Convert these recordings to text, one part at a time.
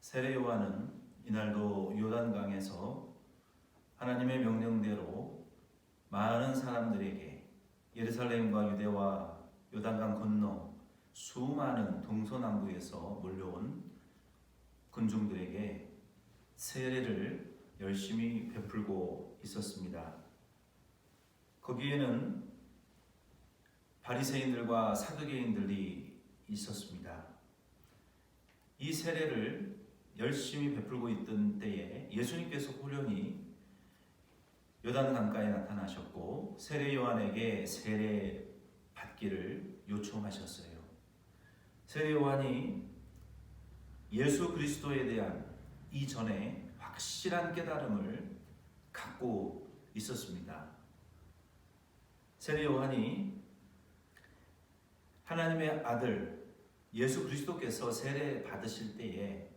세례 요한은 이날도 요단강에서 하나님의 명령대로 많은 사람들에게 예루살렘과 유대와 요단강 건너 수많은 동서남북에서 몰려온 군중들에게 세례를 열심히 베풀고 있었습니다. 거기에는 바리새인들과 사두개인들이 있었습니다. 이 세례를 열심히 베풀고 있던 때에 예수님께서 호련히 요단 강가에 나타나셨고 세례 요한에게 세례 받기를 요청하셨어요. 세례 요한이 예수 그리스도에 대한 이전에 확실한 깨달음을 갖고 있었습니다. 세례 요한이 하나님의 아들 예수 그리스도께서 세례 받으실 때에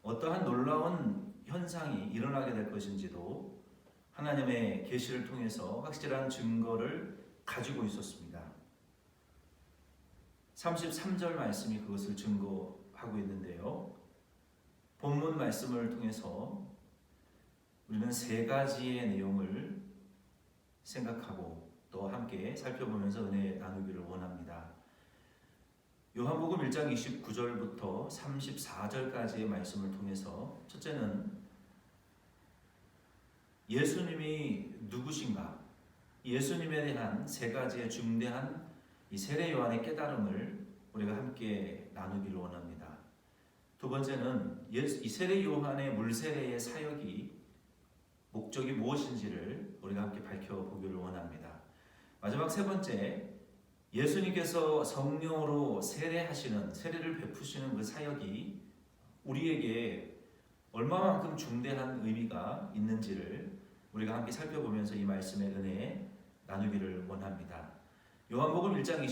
어떠한 놀라운 현상이 일어나게 될 것인지도 하나님의 계시를 통해서 확실한 증거를 가지고 있었습니다. 33절 말씀이 그것을 증거하고 있는데요. 본문 말씀을 통해서 우리는 세 가지의 내용을 생각하고 또 함께 살펴보면서 은혜 나누기를 원합니다. 요한복음 1장 29절부터 34절까지의 말씀을 통해서 첫째는 예수님이 누구신가? 예수님에 대한 세 가지의 중대한 이 세례 요한의 깨달음을 우리가 함께 나누기를 원합니다. 두 번째는 이 세례 요한의 물세례의 사역이 목적이 무엇인지를 우리가 함께 밝혀보기를 원합니다. 마지막 세 번째, 예수님께서 성령으로 세례를 베푸시는 그 사역이 우리에게 얼마만큼 중대한 의미가 있는지를 우리가 함께 살펴보면서 이 말씀의 은혜 나누기를 원합니다. 요한복음 1장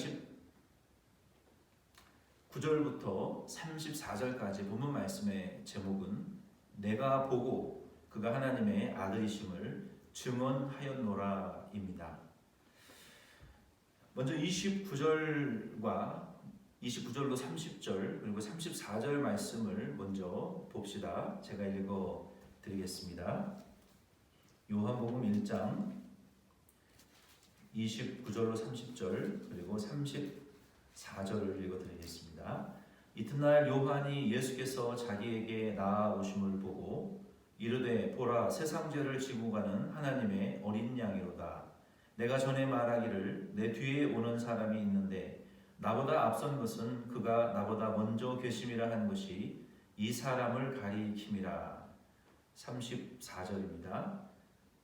29절부터 34절까지 본문 말씀의 제목은 내가 보고 그가 하나님의 아들이심을 증언하였노라입니다. 먼저 29절과 29절로 30절 그리고 34절 말씀을 먼저 봅시다. 제가 읽어 드리겠습니다. 요한복음 1장 29절로 30절 그리고 34절을 읽어 드리겠습니다. 이튿날 요한이 예수께서 자기에게 나아오심을 보고 이르되 보라 세상 죄를 지고 가는 하나님의 어린 양이로다. 내가 전에 말하기를 내 뒤에 오는 사람이 있는데 나보다 앞선 것은 그가 나보다 먼저 계심이라 한 것이 이 사람을 가리킴이라. 34절입니다.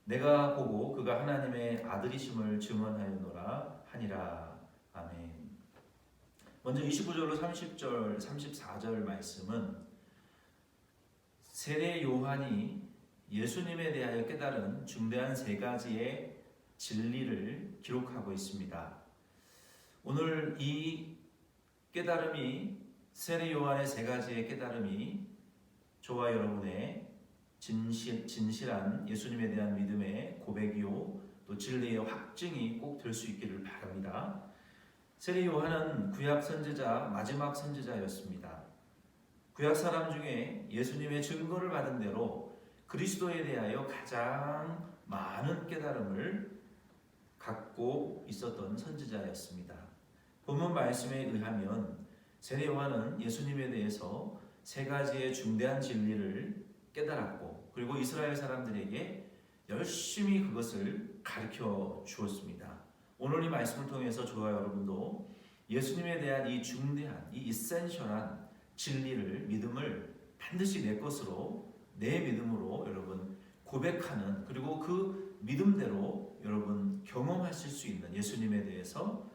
내가 보고 그가 하나님의 아들이심을 증언하였노라 하니라. 아멘. 먼저 29절로 30절, 34절 말씀은 세례 요한이 예수님에 대하여 깨달은 중대한 세 가지의 진리를 기록하고 있습니다. 오늘 이 깨달음이 세례 요한의 세 가지의 깨달음이 저와 여러분의 진실한 예수님에 대한 믿음의 고백이요 또 진리의 확증이 꼭 될 수 있기를 바랍니다. 세례 요한은 구약 선지자 마지막 선지자였습니다. 구약 사람 중에 예수님의 증거를 받은 대로 그리스도에 대하여 가장 많은 깨달음을 갖고 있었던 선지자였습니다. 본문 말씀에 의하면 세례 요한은 예수님에 대해서 세 가지의 중대한 진리를 깨달았고 그리고 이스라엘 사람들에게 열심히 그것을 가르쳐 주었습니다. 오늘 이 말씀을 통해서 저와 여러분도 예수님에 대한 이 중대한 이 이센셜한 진리를 믿음을 반드시 내 것으로 내 믿음으로 여러분 고백하는 그리고 그 믿음대로 여러분 경험하실 수 있는 예수님에 대해서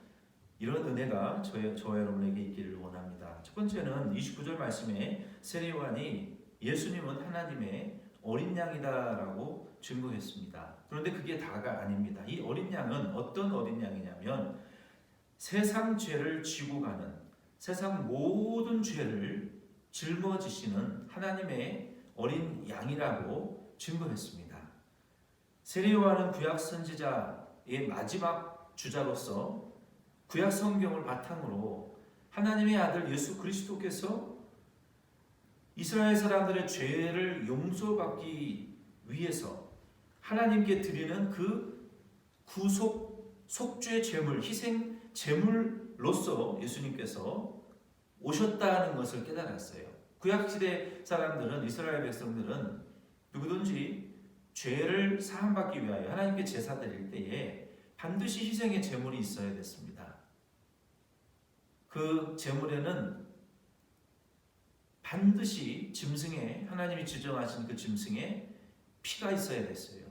이런 은혜가 저와 여러분에게 있기를 원합니다. 첫 번째는 29절 말씀에 세례 요한이 예수님은 하나님의 어린 양이다라고 증거했습니다. 그런데 그게 다가 아닙니다. 이 어린 양은 어떤 어린 양이냐면 세상 죄를 지고 가는 세상 모든 죄를 짊어지시는 하나님의 어린 양이라고 증거했습니다. 세례 요한은 구약 선지자의 마지막 주자로서 구약 성경을 바탕으로 하나님의 아들 예수 그리스도께서 이 이스라엘 사람들의 죄를 용서받기 위해서 하나님께 드리는 그 구속 속죄 제물, 희생 제물로서 예수님께서 오셨다는 것을 깨달았어요. 구약 시대 사람들은, 이스라엘 백성들은 누구든지 죄를 사함받기 위하여 하나님께 제사 드릴 때에 반드시 희생의 제물이 있어야 됐습니다. 그 제물에는 반드시 짐승에, 하나님이 지정하신 그 짐승에 피가 있어야 됐어요.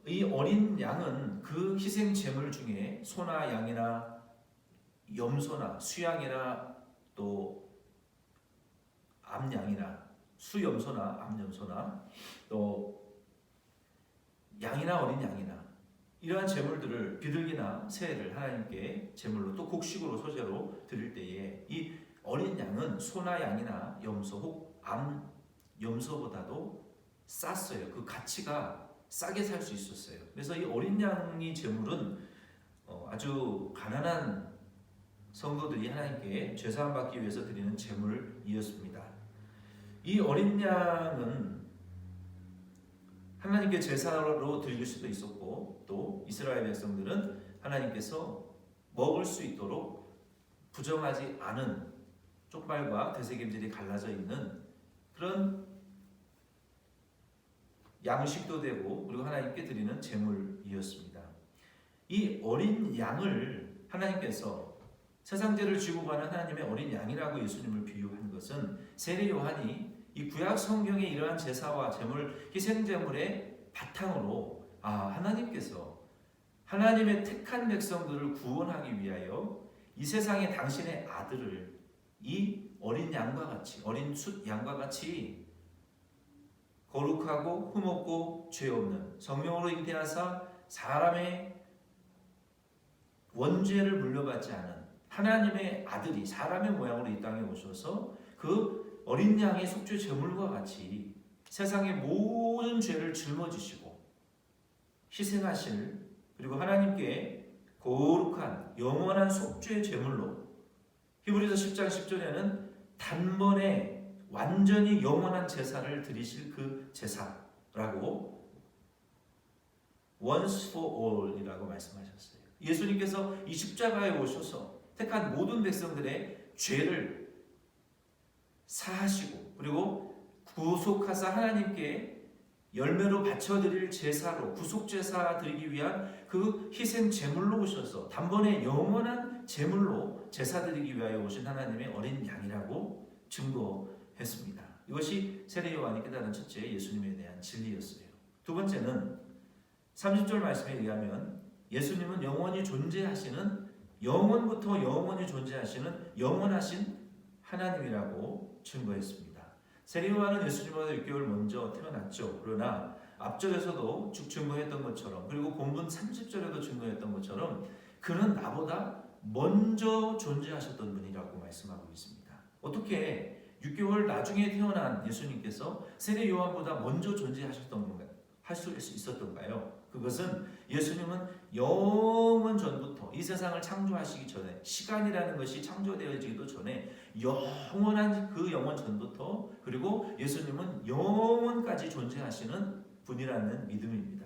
이 어린 양은 그 희생 제물 중에 소나 양이나 염소나 수양이나 또 암양이나 수염소나 암염소나 또 양이나 어린 양이나 이러한 제물들을 비둘기나 새를 하나님께 제물로 또 곡식으로 소재로 드릴 때에 이 어린 양은 소나 양이나 염소 혹 암 염소보다도 쌌어요. 그 가치가 싸게 살 수 있었어요. 그래서 이 어린 양이 제물은 아주 가난한 성도들이 하나님께 죄사함 받기 위해서 드리는 제물이었습니다. 이 어린 양은 하나님께 제사로 드릴 수도 있었고 또 이스라엘 백성들은 하나님께서 먹을 수 있도록 부정하지 않은 쪽발과 되새김질이 갈라져 있는 그런 양식도 되고 그리고 하나님께 드리는 제물이었습니다. 이 어린 양을 하나님께서 세상 죄를 지고 가는 하나님의 어린 양이라고 예수님을 비유한 것은 세례 요한이 이 구약 성경의 이러한 제사와 제물, 희생 제물의 바탕으로 하나님께서 하나님의 택한 백성들을 구원하기 위하여 이 세상에 당신의 아들을 이 어린 양과 같이, 어린 숫 양과 같이 거룩하고 흠없고 죄 없는 성령으로 잉태하사 사람의 원죄를 물려받지 않은 하나님의 아들이 사람의 모양으로 이 땅에 오셔서 그 어린 양의 속죄 제물과 같이 세상의 모든 죄를 짊어지시고 희생하실, 그리고 하나님께 거룩한 영원한 속죄 제물로 히브리서 10장 10절에는 단번에 완전히 영원한 제사를 드리실 그 제사라고 once for all이라고 말씀하셨어요. 예수님께서 이 십자가에 오셔서 택한 모든 백성들의 죄를 사하시고 그리고 구속하사 하나님께 열매로 바쳐드릴 제사로 구속제사 드리기 위한 그 희생 제물로 오셔서 단번에 영원한 제물로 제사 드리기 위하여 오신 하나님의 어린 양이라고 증거했습니다. 이것이 세례 요한이 깨달은 첫째 예수님에 대한 진리였어요. 두 번째는 30절 말씀에 의하면 예수님은 영원히 존재하시는, 영원부터 영원히 존재하시는 영원하신 하나님이라고 증거했습니다. 세례 요한은 예수님보다 6개월 먼저 태어났죠. 그러나 앞절에서도 쭉 증거했던 것처럼, 그리고 본문 30절에도 증거했던 것처럼 그는 나보다 먼저 존재하셨던 분이라고 말씀하고 있습니다. 어떻게 6개월 나중에 태어난 예수님께서 세례 요한보다 먼저 존재하셨던 건가요? 할 수 있었던가요? 그것은 예수님은 영원 전부터 이 세상을 창조하시기 전에, 시간이라는 것이 창조되어지기도 전에 영원한 그 영원 전부터, 그리고 예수님은 영원까지 존재하시는 분이라는 믿음입니다.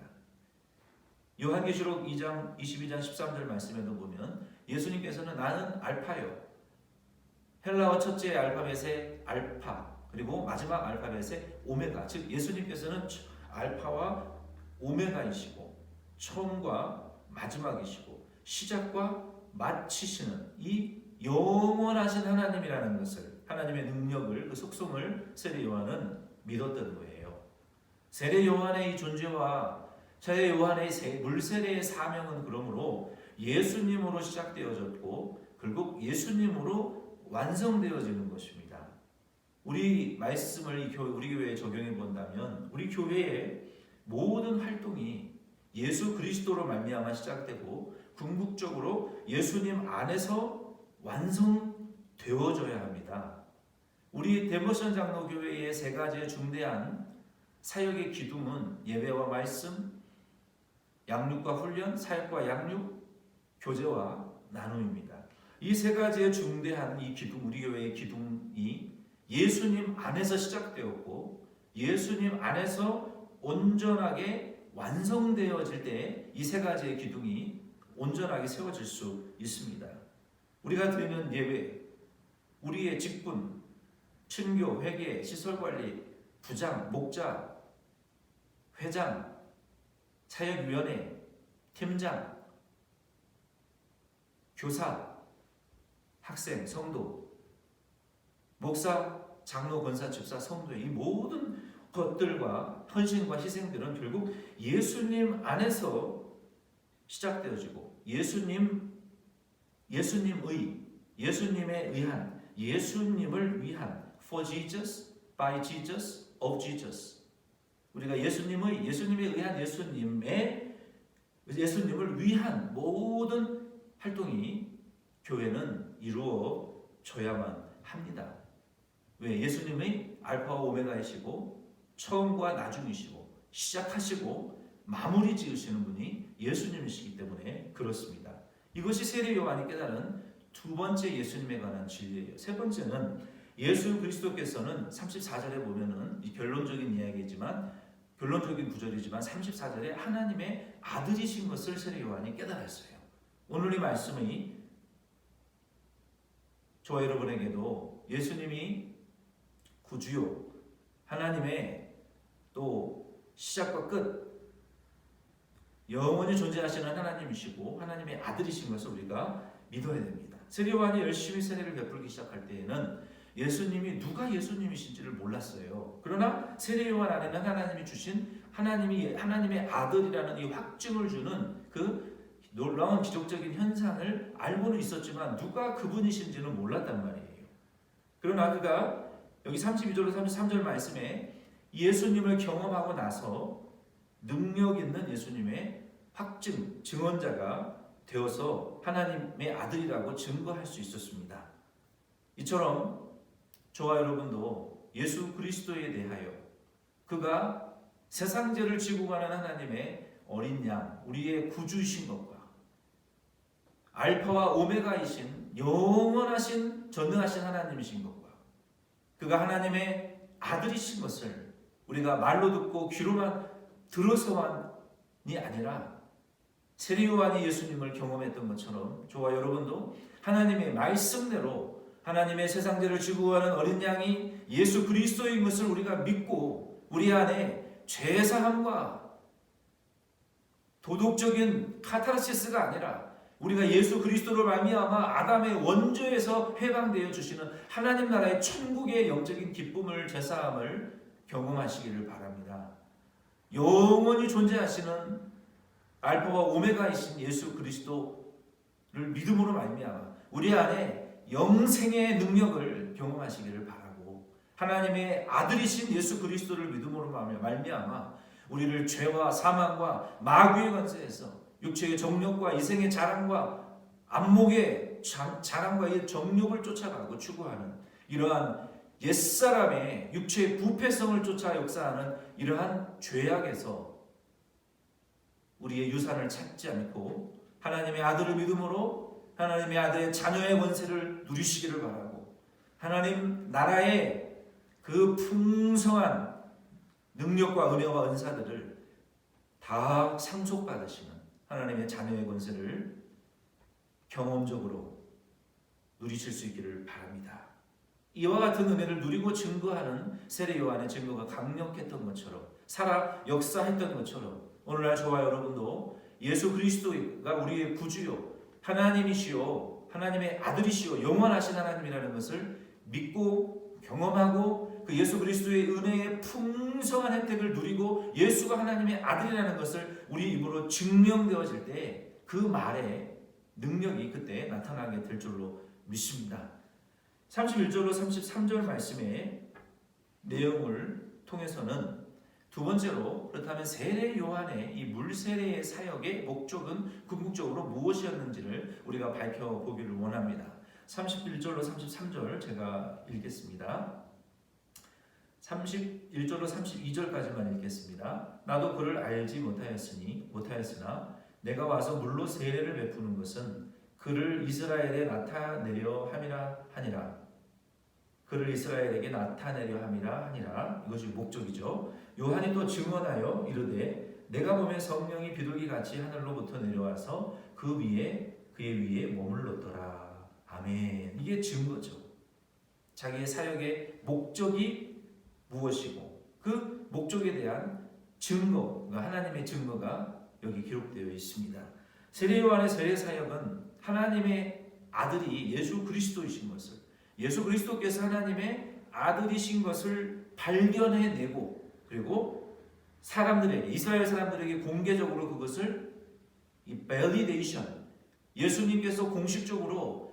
요한계시록 2장 22장 13절 말씀에도 보면 예수님께서는 나는 알파요, 헬라어 첫째 알파벳의 알파, 그리고 마지막 알파벳의 오메가, 즉 예수님께서는 알파와 오메가이시고 처음과 마지막이시고 시작과 마치시는 이 영원하신 하나님이라는 것을, 하나님의 능력을, 그 속성을 세례 요한은 믿었던 거예요. 세례 요한의 이 존재와 세례 요한의 물세례의 사명은 그러므로 예수님으로 시작되어졌고 결국 예수님으로 완성되어지는 것입니다. 우리 말씀을 우리 교회에 적용해 본다면 우리 교회의 모든 활동이 예수 그리스도로 말미암아 시작되고 궁극적으로 예수님 안에서 완성되어져야 합니다. 우리 데모션 장로교회의 세 가지의 중대한 사역의 기둥은 예배와 말씀, 양육과 훈련, 사역과 양육, 교제와 나눔입니다. 이 세 가지의 중대한 이 기둥, 우리 교회의 기둥이 예수님 안에서 시작되었고 예수님 안에서 온전하게 완성되어질 때 이 세 가지의 기둥이 온전하게 세워질 수 있습니다. 우리가 드리는 예배, 우리의 직분, 친교, 회계, 시설관리, 부장, 목자, 회장, 사역위원회, 팀장, 교사, 학생, 성도, 목사, 장로, 권사, 집사, 성도의 이 모든 것들과 헌신과 희생들은 결국 예수님 안에서 시작되어지고 예수님에 의한 예수님을 위한 for Jesus, by Jesus, of Jesus 우리가 예수님에 의한 예수님을 위한 모든 활동이 교회는 이루어져야만 합니다. 왜? 예수님이 알파와 오메가이시고 처음과 나중이시고 시작하시고 마무리 지으시는 분이 예수님이시기 때문에 그렇습니다. 이것이 세례 요한이 깨달은 두 번째 예수님에 관한 진리예요. 세 번째는 예수 그리스도께서는 34절에 보면은 이 결론적인 구절이지만 34절에 하나님의 아들이신 것을 세례 요한이 깨달았어요. 오늘 이 말씀이 저와 여러분에게도 예수님이 구주요 하나님의 또 시작과 끝 영원히 존재하시는 하나님이시고 하나님의 아들이신 것을 우리가 믿어야 됩니다. 세례 요한이 열심히 세례를 베풀기 시작할 때에는 예수님이 누가 예수님이신지를 몰랐어요. 그러나 세례 요한 안에는 하나님이 주신 하나님의 아들이라는 이 확증을 주는 그 놀라운 기적적인 현상을 알고는 있었지만 누가 그분이신지는 몰랐단 말이에요. 그러나 그가 여기 32절로 33절 말씀에 예수님을 경험하고 나서 능력 있는 예수님의 확증, 증언자가 되어서 하나님의 아들이라고 증거할 수 있었습니다. 이처럼 저와 여러분도 예수 그리스도에 대하여 그가 세상 죄를 지고 가는 하나님의 어린 양, 우리의 구주이신 것과 알파와 오메가이신 영원하신 전능하신 하나님이신 것과 그가 하나님의 아들이신 것을 우리가 말로 듣고 귀로만 들어서만이 아니라 세례 요한이 예수님을 경험했던 것처럼 저와 여러분도 하나님의 말씀대로 하나님의 세상 죄를 지고 가는 어린 양이 예수 그리스도인 것을 우리가 믿고 우리 안에 죄사함과 도덕적인 카타르시스가 아니라 우리가 예수 그리스도를 말미암아 아담의 원죄에서 해방되어 주시는 하나님 나라의 천국의 영적인 기쁨을 죄사함을 경험하시기를 바랍니다. 영원히 존재하시는 알파와 오메가이신 예수 그리스도를 믿음으로 말미암아 우리 안에 영생의 능력을 경험하시기를 바라고 하나님의 아들이신 예수 그리스도를 믿음으로 말미암아 우리를 죄와 사망과 마귀의 권세에서 육체의 정욕과 이생의 자랑과 안목의 자랑과 이 정욕을 쫓아가고 추구하는 이러한 옛사람의 육체의 부패성을 쫓아 역사하는 이러한 죄악에서 우리의 유산을 찾지 않고 하나님의 아들을 믿음으로 하나님의 아들의 자녀의 권세를 누리시기를 바라고 하나님 나라의 그 풍성한 능력과 은혜와 은사들을 다 상속받으시는 하나님의 자녀의 권세를 경험적으로 누리실 수 있기를 바랍니다. 이와 같은 은혜를 누리고 증거하는 세례 요한의 증거가 강력했던 것처럼 살아 역사했던 것처럼 오늘날 저와 여러분도 예수 그리스도가 우리의 구주요 하나님이시요 하나님의 아들이시요 영원하신 하나님이라는 것을 믿고 경험하고 그 예수 그리스도의 은혜의 풍성한 혜택을 누리고 예수가 하나님의 아들이라는 것을 우리 입으로 증명되어질 때 그 말의 능력이 그때 나타나게 될 줄로 믿습니다. 31절로 33절 말씀의 내용을 통해서는 두 번째로 그렇다면 세례 요한의 이 물세례의 사역의 목적은 궁극적으로 무엇이었는지를 우리가 밝혀보기를 원합니다. 31절로 33절 제가 읽겠습니다. 31절로 32절까지만 읽겠습니다. 나도 그를 알지 못하였으나 내가 와서 물로 세례를 베푸는 것은 그를 이스라엘에 나타내려 함이라 하니라. 그를 이스라엘에게 나타내려 함이라 하니라. 이것이 목적이죠. 요한이 또 증언하여 이르되 내가 보면 성령이 비둘기같이 하늘로부터 내려와서 그의 위에 머물렀더라. 아멘. 이게 증거죠. 자기의 사역의 목적이 무엇이고 그 목적에 대한 증거, 하나님의 증거가 여기 기록되어 있습니다. 세례 요한의 세례 사역은 하나님의 아들이 예수 그리스도이신 것을, 예수 그리스도께서 하나님의 아들이신 것을 발견해내고, 그리고 사람들에게, 이스라엘 사람들에게 공개적으로 그것을 이 validation, 예수님께서 공식적으로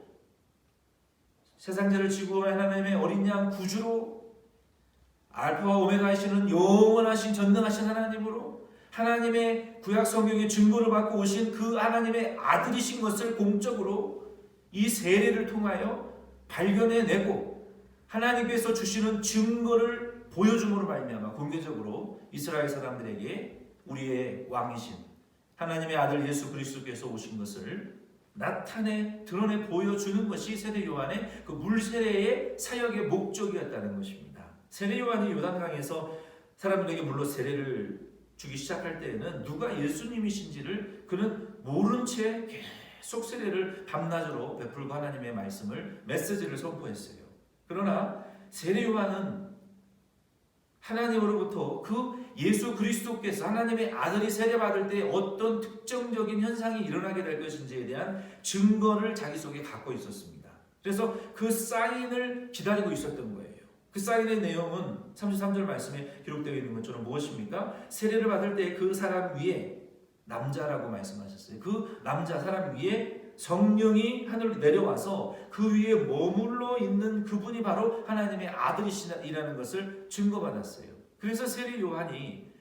세상죄를 지고 하나님의 어린 양 구주로 알파와 오메가이시는 영원하신 전능하신 하나님으로 하나님의 구약 성경의 증거를 받고 오신 그 하나님의 아들이신 것을 공적으로 이 세례를 통하여 발견해내고 하나님께서 주시는 증거를 보여줌으로 말미암아 공개적으로 이스라엘 사람들에게 우리의 왕이신 하나님의 아들 예수 그리스도께서 오신 것을 나타내 드러내 보여주는 것이 세례 요한의 그 물세례의 사역의 목적이었다는 것입니다. 세례 요한이 요단강에서 사람들에게 물로 세례를 주기 시작할 때에는 누가 예수님이신지를 그는 모른 채 계속 세례를 밤낮으로 베풀고 하나님의 말씀을 메시지를 선포했어요. 그러나 세례 요한은 하나님으로부터 그 예수 그리스도께서 하나님의 아들이 세례받을 때 어떤 특정적인 현상이 일어나게 될 것인지에 대한 증거를 자기 속에 갖고 있었습니다. 그래서 그 사인을 기다리고 있었던 거예요. 그 사인의 내용은 33절 말씀에 기록되어 있는 것처럼 무엇입니까? 세례를 받을 때 그 사람 위에 남자라고 말씀하셨어요. 그 남자 사람 위에 성령이 하늘로 내려와서 그 위에 머물러 있는 그분이 바로 하나님의 아들이시라는 것을 증거받았어요. 그래서 세례 요한이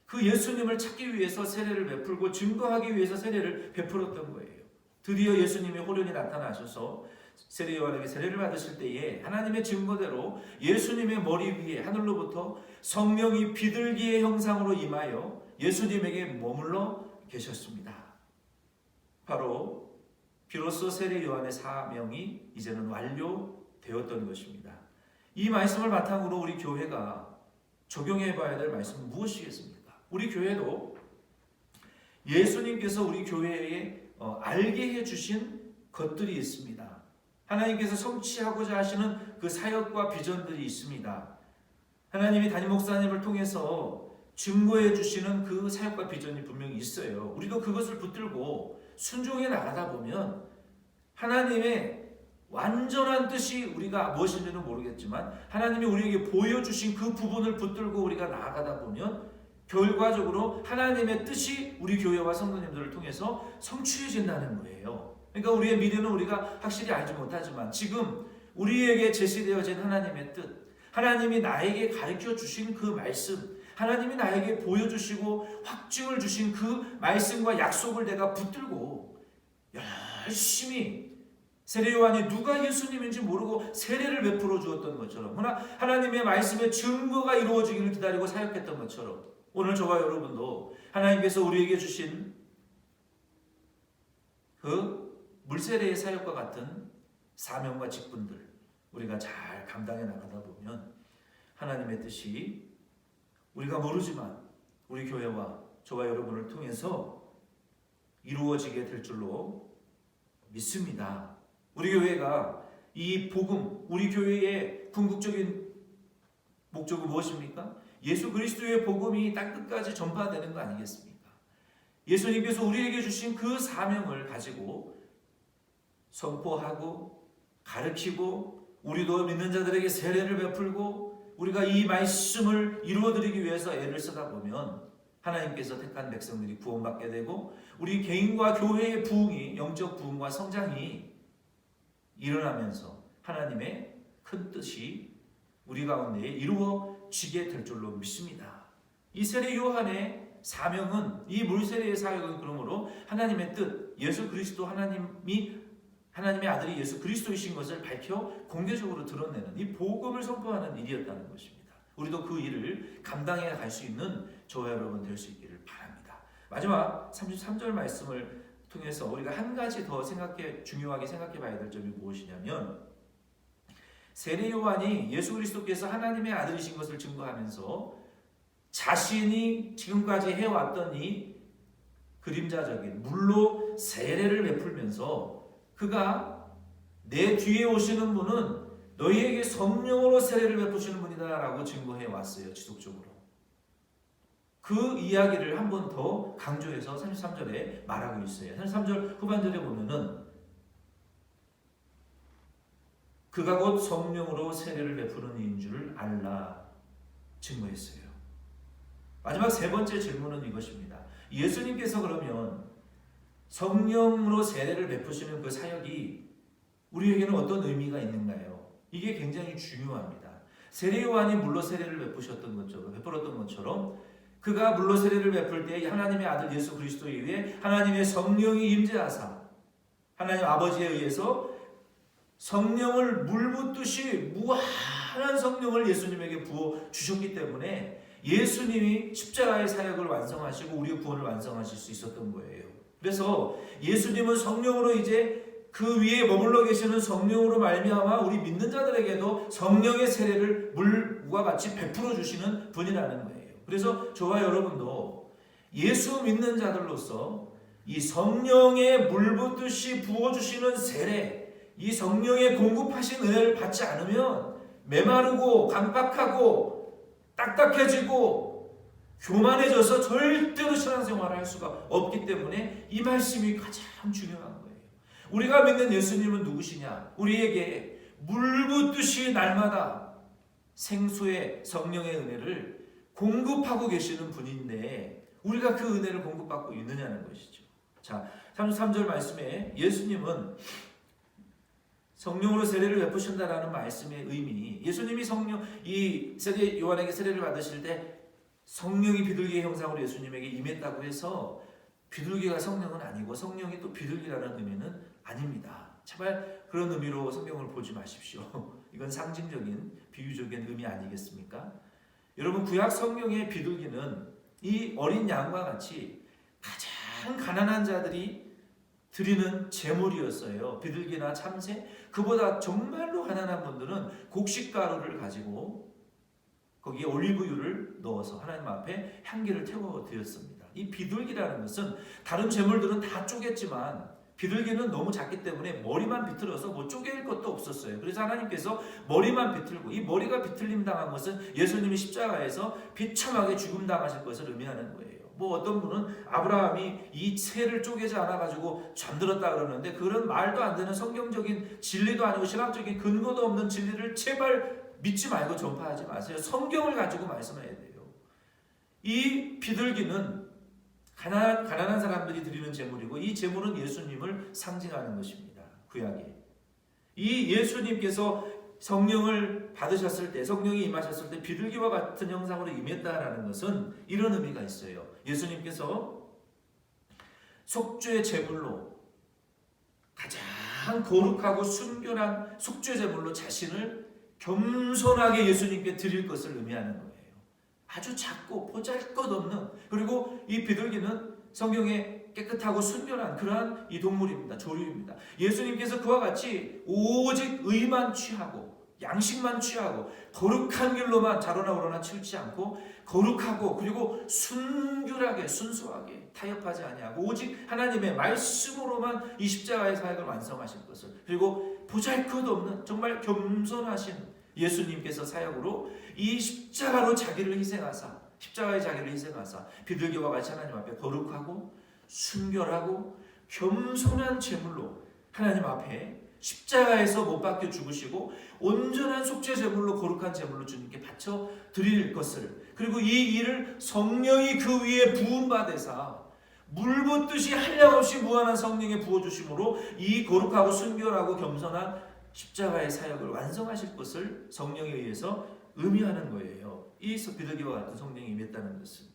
그 예수님을 찾기 위해서 세례를 베풀고 증거하기 위해서 세례를 베풀었던 거예요. 드디어 예수님의 호련히 나타나셔서 세례 요한에게 세례를 받으실 때에 하나님의 증거대로 예수님의 머리 위에 하늘로부터 성령이 비둘기의 형상으로 임하여 예수님에게 머물러 계셨습니다. 바로 비로소 세례 요한의 사명이 이제는 완료되었던 것입니다. 이 말씀을 바탕으로 우리 교회가 적용해 봐야 될 말씀은 무엇이겠습니까? 우리 교회도 예수님께서 우리 교회에 알게 해주신 것들이 있습니다. 하나님께서 성취하고자 하시는 그 사역과 비전들이 있습니다. 하나님이 담임 목사님을 통해서 증거해 주시는 그 사역과 비전이 분명히 있어요. 우리도 그것을 붙들고 순종해 나가다 보면 하나님의 완전한 뜻이 우리가 무엇인지는 모르겠지만 하나님이 우리에게 보여주신 그 부분을 붙들고 우리가 나아가다 보면 결과적으로 하나님의 뜻이 우리 교회와 성도님들을 통해서 성취해진다는 거예요. 그러니까 우리의 미래는 우리가 확실히 알지 못하지만 지금 우리에게 제시되어진 하나님의 뜻, 하나님이 나에게 가르쳐 주신 그 말씀, 하나님이 나에게 보여주시고 확증을 주신 그 말씀과 약속을 내가 붙들고 열심히 세례 요한이 누가 예수님인지 모르고 세례를 베풀어 주었던 것처럼 하나님의 말씀의 증거가 이루어지기를 기다리고 사역했던 것처럼 오늘 저와 여러분도 하나님께서 우리에게 주신 그 물세례의 사역과 같은 사명과 직분들 우리가 잘 감당해 나가다 보면 하나님의 뜻이 우리가 모르지만 우리 교회와 저와 여러분을 통해서 이루어지게 될 줄로 믿습니다. 우리 교회가 이 복음, 우리 교회의 궁극적인 목적은 무엇입니까? 예수 그리스도의 복음이 땅끝까지 전파되는 거 아니겠습니까? 예수님께서 우리에게 주신 그 사명을 가지고 선포하고 가르치고 우리도 믿는 자들에게 세례를 베풀고 우리가 이 말씀을 이루어드리기 위해서 애를 쓰다 보면 하나님께서 택한 백성들이 구원받게 되고 우리 개인과 교회의 부흥이 영적 부흥과 성장이 일어나면서 하나님의 큰 뜻이 우리 가운데 이루어지게 될 줄로 믿습니다. 이 세례 요한의 사명은 이 물세례의 사역은 그러므로 하나님의 뜻, 예수 그리스도 하나님의 아들이 예수 그리스도이신 것을 밝혀 공개적으로 드러내는 이 복음을 선포하는 일이었다는 것입니다. 우리도 그 일을 감당해 갈 수 있는 저와 여러분 될 수 있기를 바랍니다. 마지막 33절 말씀을 통해서 우리가 한 가지 더 중요하게 생각해 봐야 될 점이 무엇이냐면 세례 요한이 예수 그리스도께서 하나님의 아들이신 것을 증거하면서 자신이 지금까지 해왔던 이 그림자적인 물로 세례를 베풀면서 그가 내 뒤에 오시는 분은 너희에게 성령으로 세례를 베푸시는 분이다 라고 증거해 왔어요. 지속적으로. 그 이야기를 한 번 더 강조해서 33절에 말하고 있어요. 33절 후반절에 보면은 그가 곧 성령으로 세례를 베푸는 이인 줄 알라 증거했어요. 마지막 세 번째 질문은 이것입니다. 예수님께서 그러면 성령으로 세례를 베푸시는 그 사역이 우리에게는 어떤 의미가 있는가요? 이게 굉장히 중요합니다. 세례 요한이 물로 세례를 베풀었던 것처럼 그가 물로 세례를 베풀 때 하나님의 아들 예수 그리스도에 의해 하나님의 성령이 임재하사 하나님 아버지에 의해서 성령을 물 붓듯이 무한한 성령을 예수님에게 부어 주셨기 때문에 예수님이 십자가의 사역을 완성하시고 우리의 구원을 완성하실 수 있었던 거예요. 그래서 예수님은 성령으로 이제 그 위에 머물러 계시는 성령으로 말미암아 우리 믿는 자들에게도 성령의 세례를 물과 같이 베풀어 주시는 분이라는 거예요. 그래서 저와 여러분도 예수 믿는 자들로서 이 성령의 물 붓듯이 부어주시는 세례, 이 성령의 공급하신 은혜를 받지 않으면 메마르고 강박하고 딱딱해지고 교만해져서 절대로 신앙생활을 할 수가 없기 때문에 이 말씀이 가장 중요한 거예요. 우리가 믿는 예수님은 누구시냐? 우리에게 물 붓듯이 날마다 생수의 성령의 은혜를 공급하고 계시는 분인데 우리가 그 은혜를 공급받고 있느냐는 것이죠. 자, 33절 말씀에 예수님은 성령으로 세례를 베푸신다라는 말씀의 의미, 예수님이 이 세례 요한에게 세례를 받으실 때 성령이 비둘기의 형상으로 예수님에게 임했다고 해서 비둘기가 성령은 아니고 성령이 또 비둘기라는 의미는 아닙니다. 제발 그런 의미로 성경을 보지 마십시오. 이건 상징적인 비유적인 의미 아니겠습니까? 여러분, 구약 성경의 비둘기는 이 어린 양과 같이 가장 가난한 자들이 드리는 제물이었어요. 비둘기나 참새, 그보다 정말로 가난한 분들은 곡식가루를 가지고 거기에 올리브유를 넣어서 하나님 앞에 향기를 태워 드렸습니다. 이 비둘기라는 것은 다른 제물들은 다 쪼갰지만 비둘기는 너무 작기 때문에 머리만 비틀어서 뭐 쪼갤 것도 없었어요. 그래서 하나님께서 머리만 비틀고, 이 머리가 비틀림 당한 것은 예수님이 십자가에서 비참하게 죽음 당하실 것을 의미하는 거예요. 뭐 어떤 분은 아브라함이 이 새를 쪼개지 않아가지고 잠들었다 그러는데 그런 말도 안 되는 성경적인 진리도 아니고 신학적인 근거도 없는 진리를 제발 믿지 말고 전파하지 마세요. 성경을 가지고 말씀해야 돼요. 이 비둘기는 가난한 사람들이 드리는 제물이고 이 제물은 예수님을 상징하는 것입니다. 구약에. 이 예수님께서 성령을 받으셨을 때, 성령이 임하셨을 때 비둘기와 같은 형상으로 임했다라는 것은 이런 의미가 있어요. 예수님께서 속죄 제물로 가장 거룩하고 순결한 속죄 제물로 자신을 겸손하게 예수님께 드릴 것을 의미하는 거예요. 아주 작고 보잘것없는, 그리고 이 비둘기는 성경에 깨끗하고 순결한 그러한 이 동물입니다. 조류입니다. 예수님께서 그와 같이 오직 의만 취하고 양식만 취하고 거룩한 길로만 자로나 우로나 치우치 않고 거룩하고 그리고 순결하게 순수하게 타협하지 아니하고 오직 하나님의 말씀으로만 이 십자가의 사역을 완성하실 것을, 그리고 보잘것없는 정말 겸손하신 예수님께서 사역으로 이 십자가로 자기를 희생하사, 십자가의 자기를 희생하사 비둘기와 같이 하나님 앞에 거룩하고 순결하고 겸손한 제물로 하나님 앞에 십자가에서 못 박혀 죽으시고 온전한 속죄 제물로 거룩한 제물로 주님께 바쳐 드릴 것을, 그리고 이 일을 성령이 그 위에 부음 받으사 물 붓듯이 한량없이 무한한 성령의 부어 주심으로 이 거룩하고 순결하고 겸손한 십자가의 사역을 완성하실 것을 성령에 의해서 의미하는 거예요. 이 비둘기와 같은 성령이 임했다는 것은.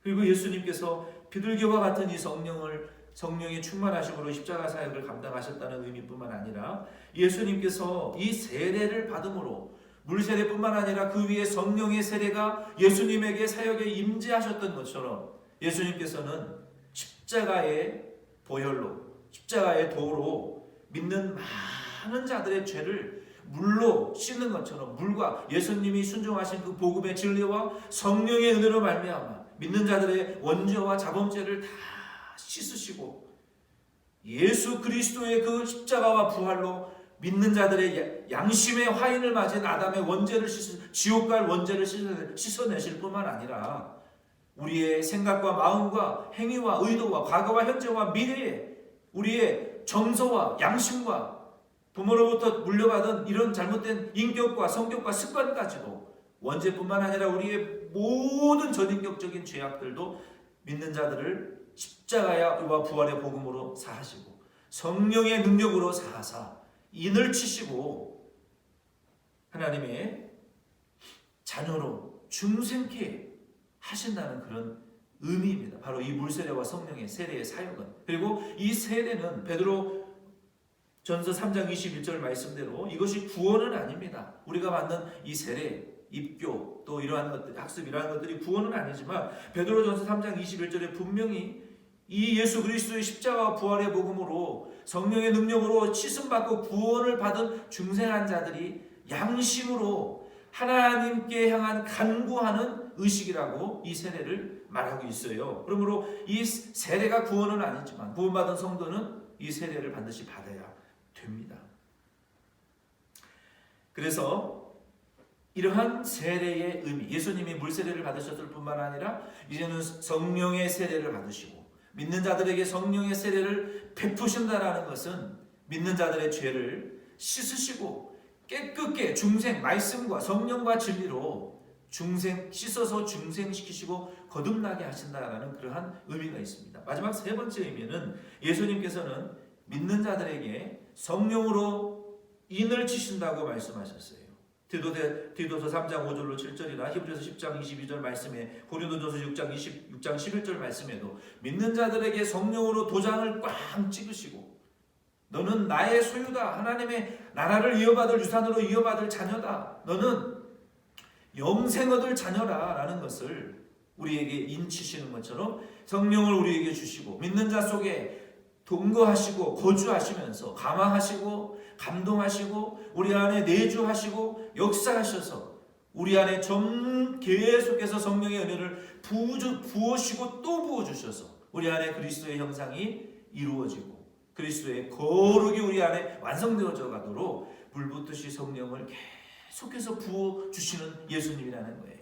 그리고 예수님께서 비둘기와 같은 이 성령의 충만하심으로 십자가 사역을 감당하셨다는 의미뿐만 아니라 예수님께서 이 세례를 받음으로 물세례뿐만 아니라 그 위에 성령의 세례가 예수님에게 사역에 임재하셨던 것처럼 예수님께서는 십자가의 보혈로, 십자가의 도로 믿는 많은 자들의 죄를 물로 씻는 것처럼 물과 예수님이 순종하신 그 복음의 진리와 성령의 은혜로 말미암아 믿는 자들의 원죄와 자범죄를 다 씻으시고 예수 그리스도의 그 십자가와 부활로 믿는 자들의 양심의 화인을 맞은 아담의 원죄를 지옥 갈 원죄를 씻어내실 뿐만 아니라 우리의 생각과 마음과 행위와 의도와 과거와 현재와 미래에 우리의 정서와 양심과 부모로부터 물려받은 이런 잘못된 인격과 성격과 습관까지도 원죄뿐만 아니라 우리의 모든 전인격적인 죄악들도 믿는 자들을 십자가와 부활의 복음으로 사하시고 성령의 능력으로 사하사 인을 치시고 하나님의 자녀로 중생케 하신다는 그런 의미입니다. 바로 이 물세례와 성령의 세례의 사역은. 그리고 이 세례는 베드로 전서 3장 21절 말씀대로 이것이 구원은 아닙니다. 우리가 받는 이 세례, 입교 또 이러한 것들, 학습 이러한 것들이 구원은 아니지만 베드로전서 3장 21절에 분명히 이 예수 그리스도의 십자가와 부활의 복음으로 성령의 능력으로 씻음받고 구원을 받은 중생한 자들이 양심으로 하나님께 향한 간구하는 의식이라고 이 세례를 말하고 있어요. 그러므로 이 세례가 구원은 아니지만 구원받은 성도는 이 세례를 반드시 받아야 됩니다. 그래서 이러한 세례의 의미, 예수님이 물세례를 받으셨을 뿐만 아니라 이제는 성령의 세례를 받으시고 믿는 자들에게 성령의 세례를 베푸신다는 것은 믿는 자들의 죄를 씻으시고 깨끗게 중생, 말씀과 성령과 진리로 씻어서 중생시키시고 거듭나게 하신다는 그러한 의미가 있습니다. 마지막 세 번째 의미는 예수님께서는 믿는 자들에게 성령으로 인을 치신다고 말씀하셨어요. 디도서 3장 5절로 7절이나 히브리서 10장 22절 말씀에 고린도전서 6장 11절 말씀에도 믿는 자들에게 성령으로 도장을 꽝 찍으시고 너는 나의 소유다. 하나님의 나라를 이어받을 유산으로 이어받을 자녀다. 너는 영생 얻을 자녀라 라는 것을 우리에게 인치시는 것처럼 성령을 우리에게 주시고 믿는 자 속에 동거하시고 거주하시면서 감화하시고 감동하시고 우리 안에 내주하시고 역사하셔서 우리 안에 계속해서 성령의 은혜를 부으시고 또 부어주셔서 우리 안에 그리스도의 형상이 이루어지고 그리스도의 거룩이 우리 안에 완성되어져 가도록 불붙듯이 성령을 계속해서 부어주시는 예수님이라는 거예요.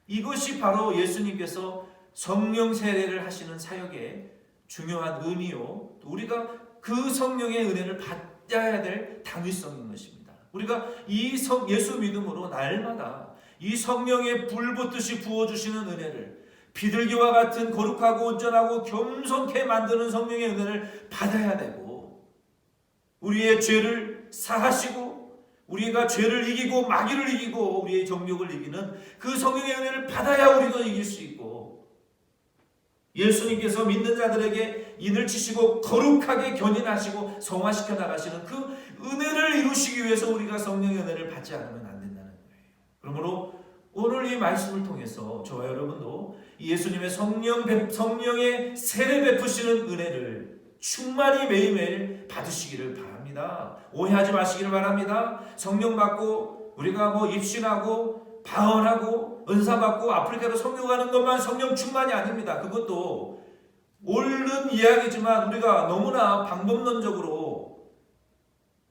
이것이 바로 예수님께서 성령 세례를 하시는 사역의 중요한 의미요. 우리가 그 성령의 은혜를 받아야 될 당위성인 것입니다. 우리가 이 예수 믿음으로 날마다 이 성령의 불붙듯이 부어주시는 은혜를 비둘기와 같은 거룩하고 온전하고 겸손케 만드는 성령의 은혜를 받아야 되고 우리의 죄를 사하시고 우리가 죄를 이기고 마귀를 이기고 우리의 정욕을 이기는 그 성령의 은혜를 받아야 우리도 이길 수 있고 예수님께서 믿는 자들에게 인을 치시고 거룩하게 견인하시고 성화시켜 나가시는 그 은혜를 이루시기 위해서 우리가 성령의 은혜를 받지 않으면 안 된다는 거예요. 그러므로 오늘 이 말씀을 통해서 저와 여러분도 예수님의 성령의 세례 베푸시는 은혜를 충만히 매일매일 받으시기를 바랍니다. 오해하지 마시기를 바랍니다. 성령 받고 우리가 입신하고 방언하고 은사 받고 아프리카로 선교 가는 것만 성령 충만이 아닙니다. 그것도 옳은 이야기지만 우리가 너무나 방법론적으로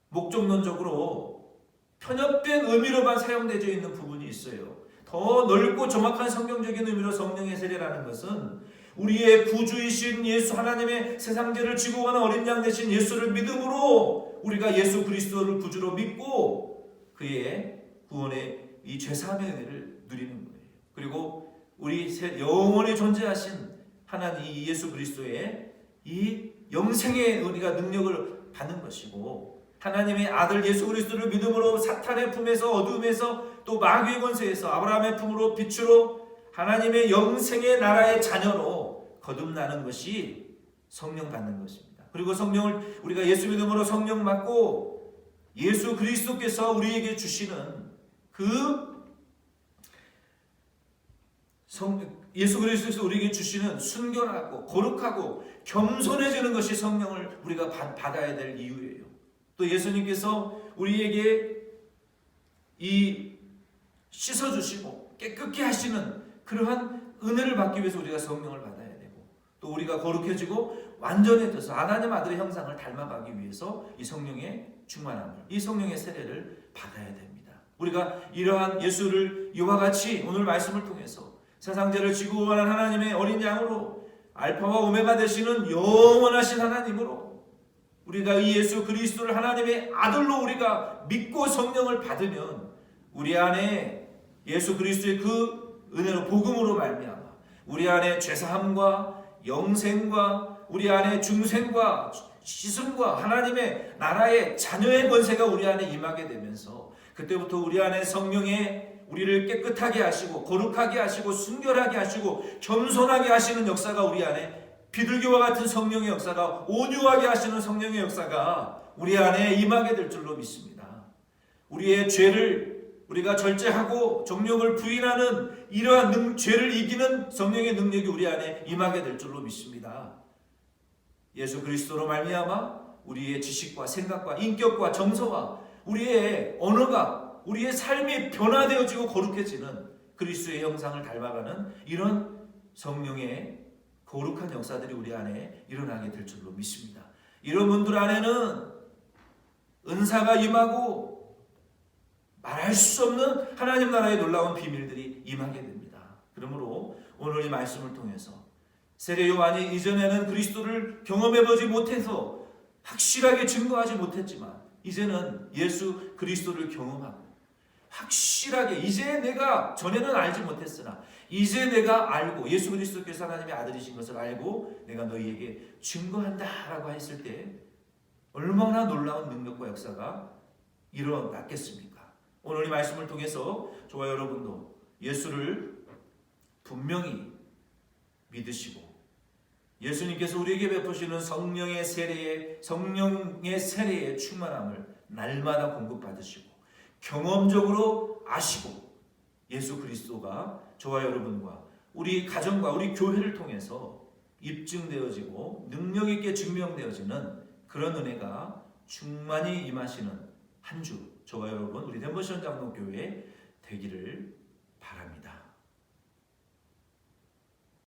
목적론적으로 편협된 의미로만 사용되어 있는 부분이 있어요. 더 넓고 정확한 성경적인 의미로 성령의 세례라는 것은 우리의 구주이신 예수 하나님의 세상죄를 지고 가는 어린 양 되신 예수를 믿음으로 우리가 예수 그리스도를 구주로 믿고 그의 구원의 이 죄사함의 은혜를 누리는 거예요. 그리고 우리 영원히 존재하신 하나님 예수 그리스도의 이 영생의 우리가 능력을 받는 것이고 하나님의 아들 예수 그리스도를 믿음으로 사탄의 품에서 어둠에서 또 마귀의 권세에서 아브라함의 품으로 빛으로 하나님의 영생의 나라의 자녀로 거듭나는 것이 성령 받는 것입니다. 그리고 성령을 우리가 예수 믿음으로 성령 받고 예수 그리스도께서 우리에게 주시는 예수 그리스도께서 우리에게 주시는 순결하고 거룩하고 겸손해지는 것이 성령을 우리가 받아야 될 이유예요. 또 예수님께서 우리에게 이 씻어주시고 깨끗게 하시는 그러한 은혜를 받기 위해서 우리가 성령을 받아야 되고, 또 우리가 거룩해지고 완전해져서 하나님 아들의 형상을 닮아가기 위해서 이 성령의 충만함을, 이 성령의 세례를 받아야 됩니다. 우리가 이러한 예수를 이와 같이 오늘 말씀을 통해서 세상 죄를 지고 원한 하나님의 어린 양으로, 알파와 오메가 되시는 영원하신 하나님으로, 우리가 이 예수 그리스도를 하나님의 아들로 우리가 믿고 성령을 받으면 우리 안에 예수 그리스도의 그 은혜로, 복음으로 말미암아 우리 안에 죄사함과 영생과 우리 안에 중생과 시승과 하나님의 나라의 자녀의 권세가 우리 안에 임하게 되면서, 그때부터 우리 안에 성령의 우리를 깨끗하게 하시고 거룩하게 하시고 순결하게 하시고 겸손하게 하시는 역사가 우리 안에, 비둘기와 같은 성령의 역사가, 온유하게 하시는 성령의 역사가 우리 안에 임하게 될 줄로 믿습니다. 우리의 죄를 우리가 절제하고 정욕을 부인하는 이러한 죄를 이기는 성령의 능력이 우리 안에 임하게 될 줄로 믿습니다. 예수 그리스도로 말미암아 우리의 지식과 생각과 인격과 정서와 우리의 언어가, 우리의 삶이 변화되어지고 거룩해지는 그리스도의 형상을 닮아가는 이런 성령의 거룩한 역사들이 우리 안에 일어나게 될 줄로 믿습니다. 이런 분들 안에는 은사가 임하고 말할 수 없는 하나님 나라의 놀라운 비밀들이 임하게 됩니다. 그러므로 오늘 이 말씀을 통해서 세례 요한이 이전에는 그리스도를 경험해보지 못해서 확실하게 증거하지 못했지만, 이제는 예수 그리스도를 경험하고 확실하게, 이제 내가 전에는 알지 못했으나 이제 내가 알고 예수 그리스도께서 하나님의 아들이신 것을 알고 내가 너희에게 증거한다라고 했을 때 얼마나 놀라운 능력과 역사가 일어났겠습니까? 오늘 이 말씀을 통해서 저와 여러분도 예수를 분명히 믿으시고 예수님께서 우리에게 베푸시는 성령의 세례의 충만함을 날마다 공급받으시고 경험적으로 아시고, 예수 그리스도가 저와 여러분과 우리 가정과 우리 교회를 통해서 입증되어지고 능력 있게 증명되어지는 그런 은혜가 충만히 임하시는 한 주, 저와 여러분 우리 덴버시원 장로교회 되기를 바랍니다.